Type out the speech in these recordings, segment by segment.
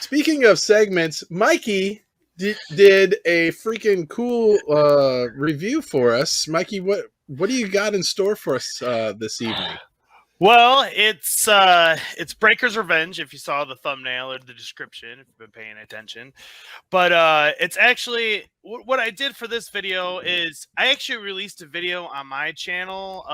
Speaking of segments, Mikey did a freaking cool review for us. Mikey, what do you got in store for us this evening? Well, it's Breaker's Revenge, if you saw the thumbnail or the description, if you've been paying attention. But it's actually what I did for this video is I actually released a video on my channel.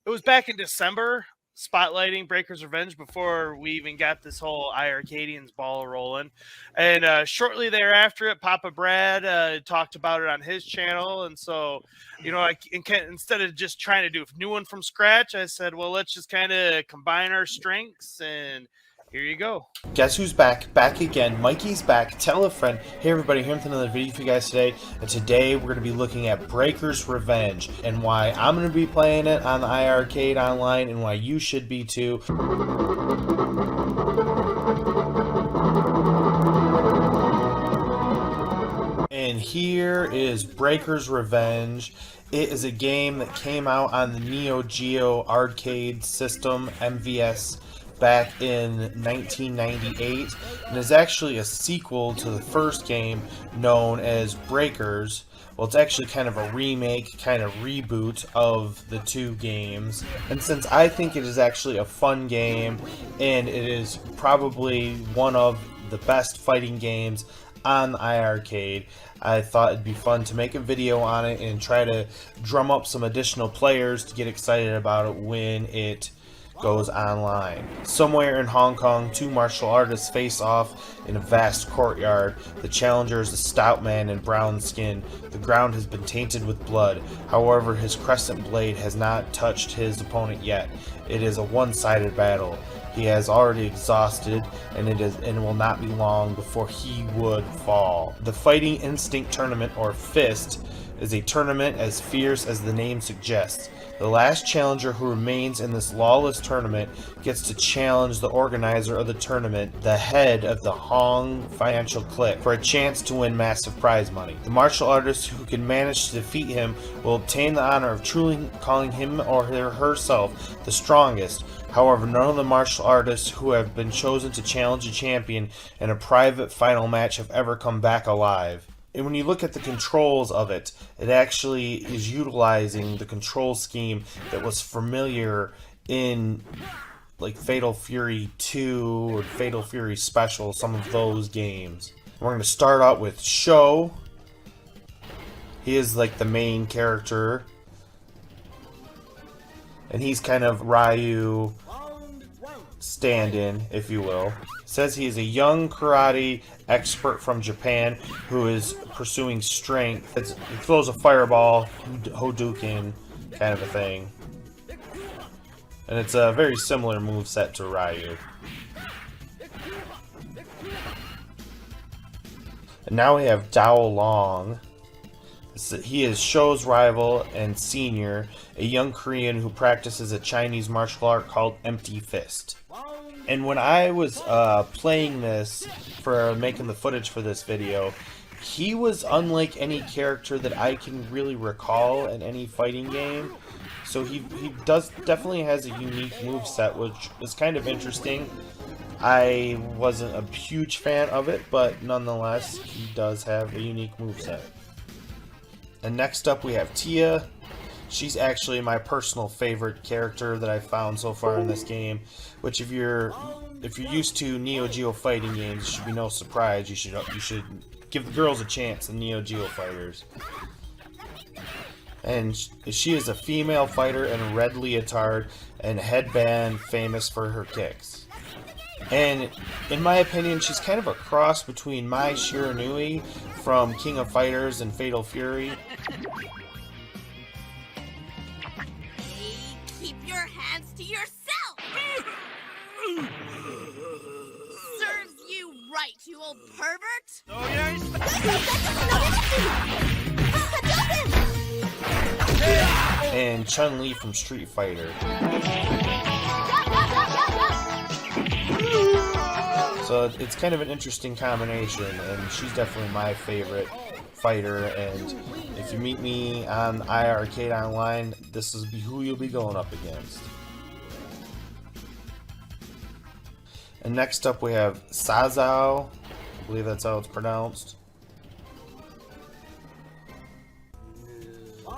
It was back in December, spotlighting Breaker's Revenge before we even got this whole iiRcadians ball rolling. And shortly thereafter, it Papa Brad talked about it on his channel. And so, instead of just trying to do a new one from scratch, I said, well, let's just kind of combine our strengths, and here you go. Guess who's back? Back again. Mikey's back. Tell a friend. Hey everybody, here with another video for you guys today. And today we're going to be looking at Breaker's Revenge and why I'm going to be playing it on the iiRcade online and why you should be too. And here is Breaker's Revenge. It is a game that came out on the Neo Geo arcade system, MVS, back in 1998, and is actually a sequel to the first game known as Breakers. Well, it's actually kind of a remake, kind of reboot of the two games. And since I think it is actually a fun game, and it is probably one of the best fighting games on the iiRcade, I thought it'd be fun to make a video on it and try to drum up some additional players to get excited about it when it goes online. Somewhere in Hong Kong, two martial artists face off in a vast courtyard. The challenger is a stout man in brown skin. The ground has been tainted with blood. However, his crescent blade has not touched his opponent yet. It is a one-sided battle. He has already exhausted, and it will not be long before he would fall. The Fighting Instinct Tournament, or FIST, is a tournament as fierce as the name suggests. The last challenger who remains in this lawless tournament gets to challenge the organizer of the tournament, the head of the Hong financial clique, for a chance to win massive prize money. The martial artist who can manage to defeat him will obtain the honor of truly calling him or herself the strongest. However, none of the martial artists who have been chosen to challenge a champion in a private final match have ever come back alive. And when you look at the controls of it, it actually is utilizing the control scheme that was familiar in like Fatal Fury 2 or Fatal Fury Special, some of those games. We're going to start out with Sho. He is like the main character. And he's kind of Ryu stand-in, if you will. It says he is a young karate expert from Japan who is pursuing strength. He throws a fireball, Hadouken, kind of a thing. And it's a very similar moveset to Ryu. And now we have Dao Long. He is Sho's rival and senior, a young Korean who practices a Chinese martial art called Empty Fist. And when I was playing this for making the footage for this video, he was unlike any character that I can really recall in any fighting game. So he definitely has a unique moveset, which is kind of interesting. I wasn't a huge fan of it, but nonetheless, he does have a unique moveset. And next up we have Tia. She's actually my personal favorite character that I've found so far in this game, which if you're used to Neo Geo fighting games, it should be no surprise. You should give the girls a chance in Neo Geo fighters. And she is a female fighter in a red leotard and headband, famous for her kicks. And in my opinion, she's kind of a cross between Mai Shiranui from King of Fighters and Fatal Fury. Keep your hands to yourself! Serves you right, you old pervert! Oh, yeah. And Chun-Li from Street Fighter. So it's kind of an interesting combination, and she's definitely my favorite fighter. And if you meet me on iiRcade Online, this is who you'll be going up against. And next up we have Sazao. I believe that's how it's pronounced.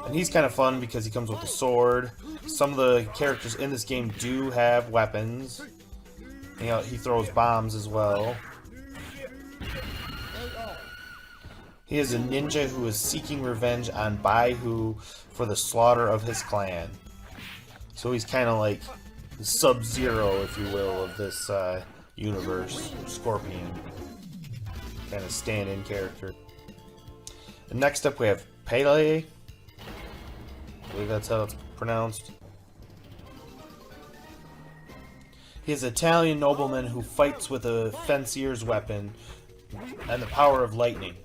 And he's kind of fun because he comes with a sword. Some of the characters in this game do have weapons. You know, he throws bombs as well. He is a ninja who is seeking revenge on Baihu for the slaughter of his clan. So he's kind of like the Sub-Zero, if you will, of this universe. Scorpion. Kind of stand-in character. And next up we have Pele. I believe that's how it's pronounced. He is an Italian nobleman who fights with a fencier's weapon and the power of lightning.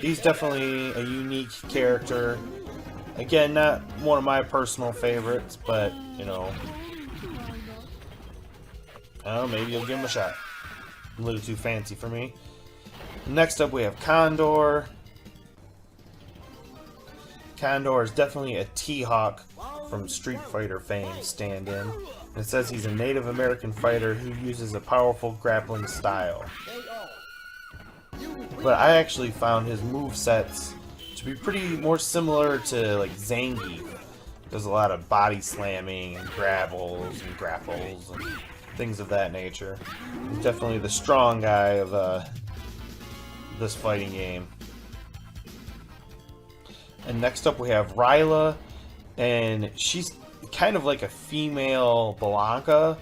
He's definitely a unique character. Again, not one of my personal favorites, but, you know, I don't know, maybe you'll give him a shot. A little too fancy for me. Next up we have Condor. Condor is definitely a T-Hawk from Street Fighter fame stand-in. It says he's a Native American fighter who uses a powerful grappling style. But I actually found his movesets to be pretty more similar to like Zangief. There's a lot of body slamming and grapples and things of that nature. He's definitely the strong guy of this fighting game. And next up we have Ryla, and she's kind of like a female Blanca.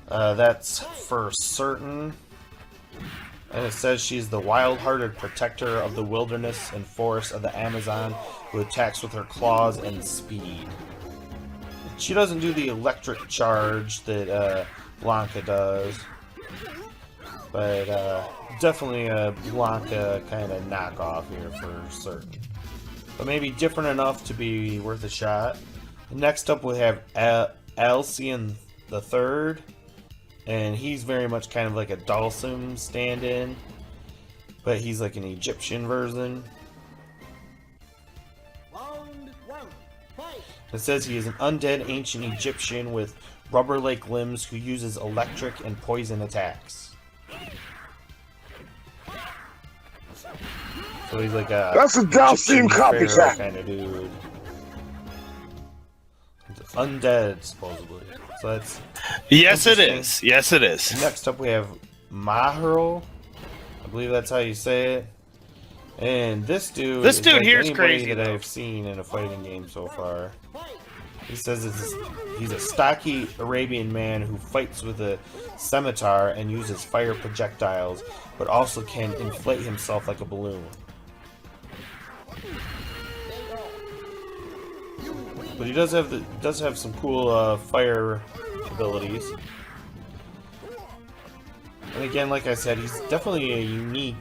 That's for certain. And it says she's the wild-hearted protector of the wilderness and forests of the Amazon who attacks with her claws and speed. She doesn't do the electric charge that Blanca does. But definitely a Blanca kind of knockoff here for certain. But maybe different enough to be worth a shot. Next up we have Elsian the Third. And he's very much kind of like a Dalsim stand-in, but he's like an Egyptian version. It says he is an undead ancient Egyptian with rubber-like limbs who uses electric and poison attacks. So he's like a that's a Dalsim copycat kind of dude. Undead, supposedly. So that's yes, it is. Yes, it is. Next up, we have Mahiro. I believe that's how you say it. And this dude like here is anybody crazy that I've seen in a fighting game so far. He says he's a stocky Arabian man who fights with a scimitar and uses fire projectiles, but also can inflate himself like a balloon. But he does have some cool fire abilities. And again, like I said, he's definitely a unique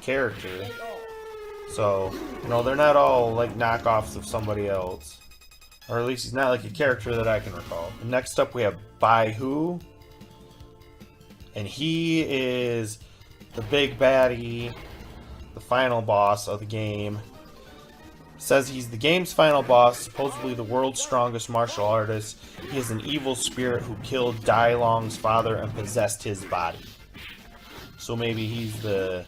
character. So, you know, they're not all like knockoffs of somebody else. Or at least he's not like a character that I can recall. And next up we have Baihu. And he is the big baddie, the final boss of the game. Says he's the game's final boss, supposedly the world's strongest martial artist. He is an evil spirit who killed Dai Long's father and possessed his body. So maybe he's the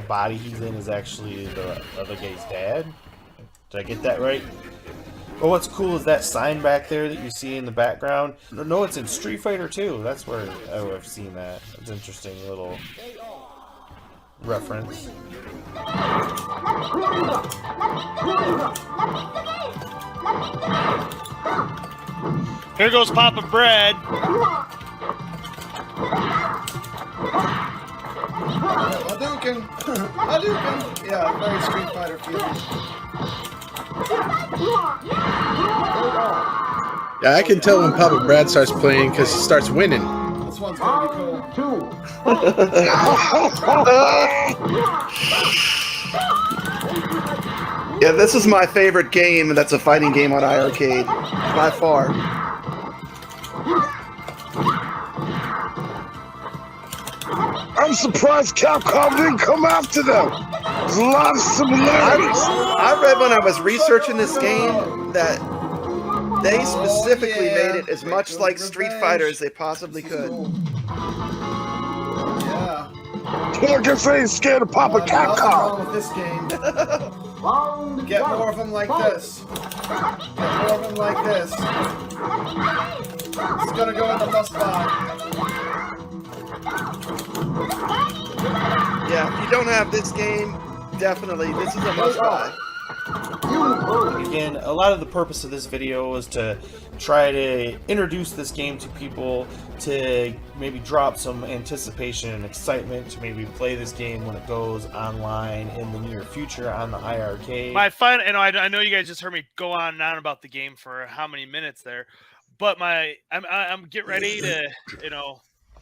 body he's in is actually the other guy's dad. Did I get that right? But what's cool is that sign back there that you see in the background. No, it's in Street Fighter 2. That's where I've seen that. It's an interesting little reference. Here goes Papa Bread. Hadouken! Hadouken! Yeah, very Street Fighter feeling. Yeah, I can tell when Papa Brad starts playing because he starts winning. This one's gonna be cool. Yeah, this is my favorite game that's a fighting game on iiRcade, by far. I'm surprised Capcom didn't come after them. There's a lot of similarities. I read when I was researching this game that They specifically yeah. made it as much Breakers like Street Revenge. Fighter as they possibly This is could. cool. Yeah. Like I say, he's scared of Papa Nothing wrong Capcom. with this game. Get more of them like this. Get more of them like this. It's gonna go in the must buy. Yeah, if you don't have this game, definitely, this is a must-buy. Again, a lot of the purpose of this video was to try to introduce this game to people, to maybe drop some anticipation and excitement to maybe play this game when it goes online in the near future on the iiRcade. I know you guys just heard me go on and on about the game for how many minutes there, but I'm get ready to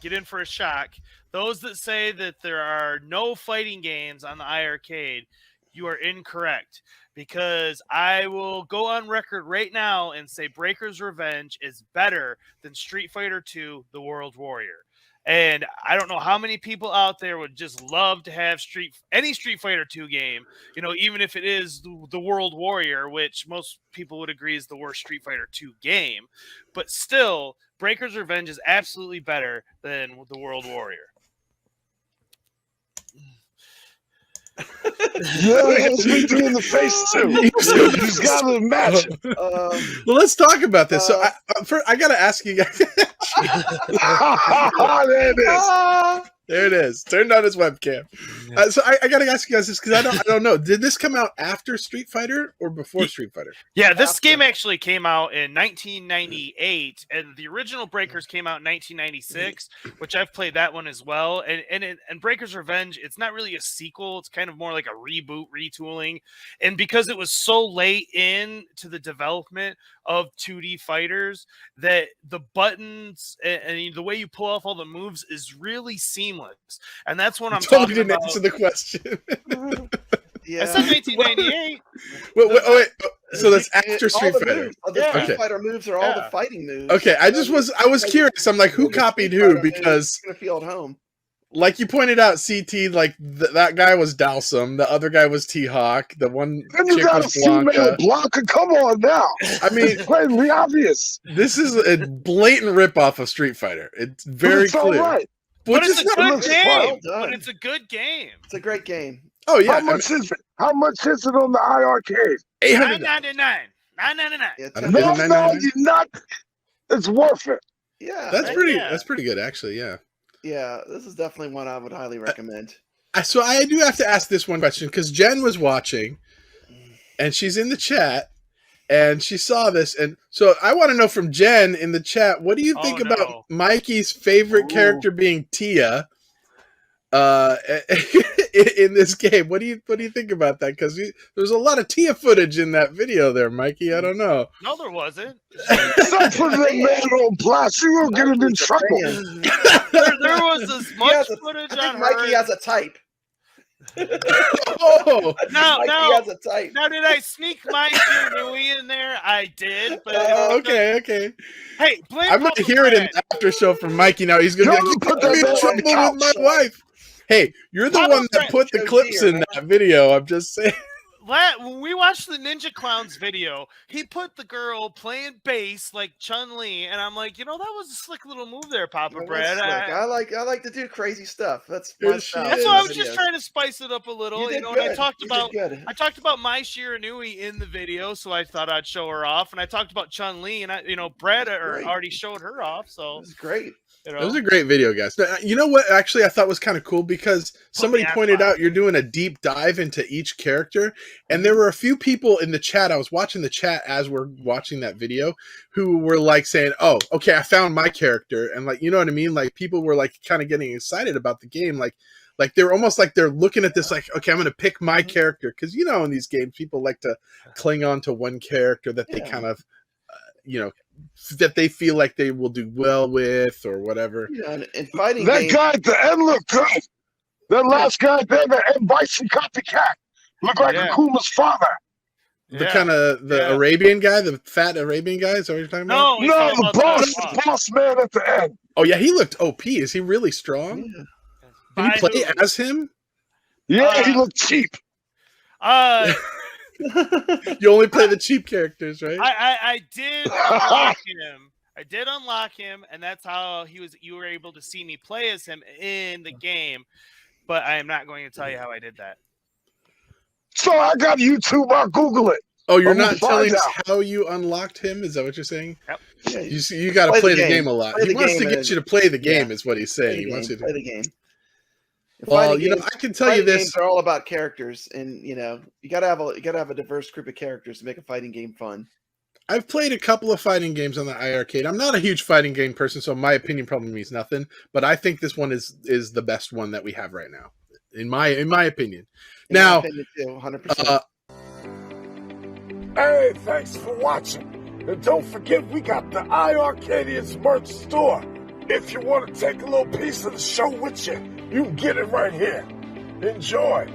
get in for a shock. Those that say that there are no fighting games on the iiRcade, you are incorrect. Because I will go on record right now and say Breaker's Revenge is better than Street Fighter II: The World Warrior. And I don't know how many people out there would just love to have any Street Fighter II game, even if it is the World Warrior, which most people would agree is the worst Street Fighter II game. But still, Breaker's Revenge is absolutely better than the World Warrior. Yeah, it's me in the face too. He's got to match. Well, let's talk about this. So I got to ask you guys. There it is. There it is. Turned on his webcam. So I got to ask you guys this because I don't know. Did this come out after Street Fighter or before Street Fighter? Yeah, this game actually came out in 1998, and the original Breakers came out in 1996, which I've played that one as well. And Breakers Revenge, it's not really a sequel; it's kind of more like a reboot, retooling. And because it was so late into the development of 2D fighters, that the buttons and the way you pull off all the moves is really seamless. And that's what I'm totally talking didn't about. answer the question. Yeah. I said 1998. Wait. So that's after All Street the Fighter. moves, the Okay. Street Fighter moves are all the fighting moves. Okay, I was curious. I'm like, who copied who? Because you're gonna feel at home. like you pointed out, CT, like that guy was Dalsum, the other guy was T-Hawk, the one Then you chick got a was female Blanca. Blanca. Come on now. I mean, It's plainly obvious. this is a blatant ripoff of Street Fighter. It's very It's all clear. right. But Which it's is a good looks game. well done. But it's a good game. It's a great game. oh yeah, How much is it? How much is it on the iiRcade? $800. $9.99. $9.99. It's I a- don't No, know. no, you're not. It's worth it. yeah, That's pretty. Yeah. That's pretty good, actually. Yeah. yeah. This is definitely one I would highly recommend. So I do have to ask this one question because Jen was watching, and she's in the chat, and she saw this, and so I want to know from Jen in the chat, what do you think about no. Mikey's favorite character being Tia? In this game, what do you think about that? Because there's a lot of Tia footage in that video there, Mikey. I don't know. No, there wasn't. Stop putting that man on blast. You will get him in trouble. There was as much footage I think on Mikey her. has a type. Oh, No, Mikey has a type. Now, did I sneak my Nui in there? I did, but okay. hey, blame I'm going to Papa hear it in Brad. the after show from Mikey now. He's going to be Don't like, put you put that me in man on the trouble with my couch. wife. Hey, you're the Papa one that Brad put the chose clips here, in that video. I'm just saying. When we watched the Ninja Clowns video, he put the girl playing bass like Chun-Li, and I'm like, that was a slick little move there, Papa Well, Brad. that's slick. I like to do crazy stuff. That's Here my she style. That's is. why I was just trying to spice it up a little, You did and I good. talked You did about good. I talked about Mai Shiranui in the video, so I thought I'd show her off, and I talked about Chun-Li, and Brad Great. already showed her off, so This is great. It was a great video, guys. Now, you know what? Actually, I thought was kind of cool because somebody me on pointed fire. out you're doing a deep dive into each character, and there were a few people in the chat. I was watching the chat as we're watching that video, who were like saying, "Oh, okay, I found my character," and like, you know what I mean? Like, people were like kind of getting excited about the game, like they're almost like they're looking at this like, okay, I'm going to pick my character because in these games, people like to cling on to one character that they kind of, that they feel like they will do well with or whatever. Yeah, and fighting That games. guy at the end looked good. That last guy there, the end Bison copycat, looked like Yeah. Akuma's father. The kind of Arabian guy, the fat Arabian guy. Is that what you're talking about? No, he's No, talking the about boss man at the end. Oh yeah, he looked OP. Is he really strong? Yeah. Did he play Baidu. as him? Yeah, he looked cheap. You only play the cheap characters, right? I did unlock him. I did unlock him, and that's how you were able to see me play as him in the game. But I am not going to tell you how I did that. So I got YouTube. I'll Google it. Oh, you're I'm not gonna telling find us out. how you unlocked him? Is that what you're saying? Yep. Yeah, You got to play the game a lot. Play He the wants to game get and- you to play the game, yeah. is what he's play saying. the He wants you game. to. Play the game. Well, Fighting you know, games- I can tell you fighting this. games are all about characters, and you know, you gotta have a diverse group of characters to make a fighting game fun. I've played a couple of fighting games on the iiRcade. I'm not a huge fighting game person, so my opinion probably means nothing. But I think this one is the best one that we have right now, in my opinion. In my Now, opinion, too, 100%. Hey, thanks for watching. And don't forget, we got the iiRcadians merch store. If you want to take a little piece of the show with you, you can get it right here. Enjoy.